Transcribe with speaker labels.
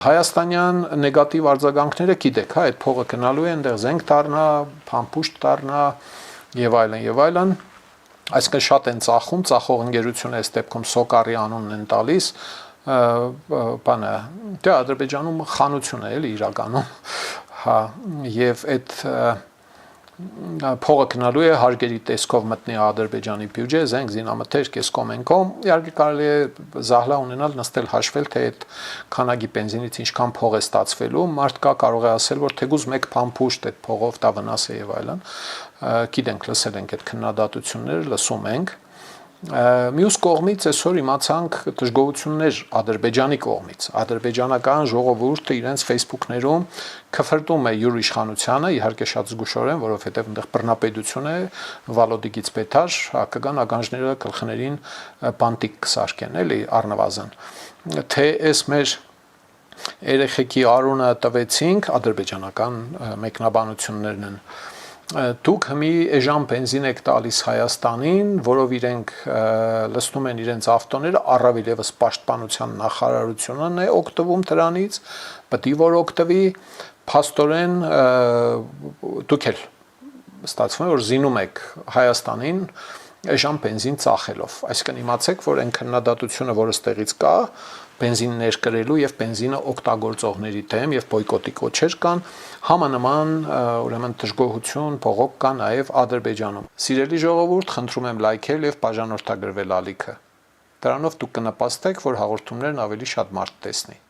Speaker 1: Հայաստանյան նեգատիվ արձագանքները գիտեք, հա, այդ փողը գնալու է, այնտեղ զենք դառնա, փամփուշտ դառնա եւ այլն եւ այլն։ Այսինքն շատ են ծախում, ծախող ընկերությունը այս դեպքում Սոկարի անունն են տալիս, բանը, դե Ադրբեջանում խանություն է էլի իրականում, հա, եւ այդ փողը գնալու է հարկերի տեսքով մտնի Ադրբեջանի բյուջե, զենք զինամթերք էս կոմենկոմ, իհարկե կարելի է զահլա ունենալ, նստել հաշվել, թե այդ քանակի բենզինից ինչքան փող է ստացվելու, մարդ կա կարող է ասել, որ թեկուզ մեկ փամփուշտ այդ փողով դա վնաս է եւ այլն, գիտենք, լսել ենք այդ քննադատությունները, լսում ենք։ Մյուս կողմից այսօր իմացանք դժգոհություններ Ադրբեջանի կողմից։ Ադրբեջանական ժողովուրդը իրենց Facebook-ներում քվրտում է յուր իշխանությանը, իհարկե շատ զգուշորեն, որովհետև այնտեղ բռնապետություն է, Վալոդիգից պետար, հակական ականջները գլխներին բանտիկ կսարքեն, էլի առնվազն։ Թե այս մեր երեխեքի արունը տվեցինք, ադրբեջանական մեկնաբանություններն են։ Դուք մի էժան բենզին եք տալիս Հայաստանին, որով իրենք լցնում են իրենց ավտոները, առավել եւս պաշտպանության նախարարությունն է օգտվում դրանից, պետք է որ օգտվի, փաստորեն դուք էլ ստացվում է որ զինում եք Հայաստանին էժան բենզին ծախելով, այսինքն իմացեք, որ այն քննադատությունը, որը ստեղից կա, բենզին ներկրելու եւ բենզինը օգտագործողների դեմ եւ բոյկոտի կոչեր կան, համանման ուրեմն դժգոհություն, բողոք կա նաեւ Ադրբեջանում։ Սիրելի ժողովուրդ, խնդրում եմ լայքել եւ բաժանորդագրվել ալիքը։ Դրանով դուք կնպաստեք, որ հաղորդումներն ավելի շատ մարդ տեսնի։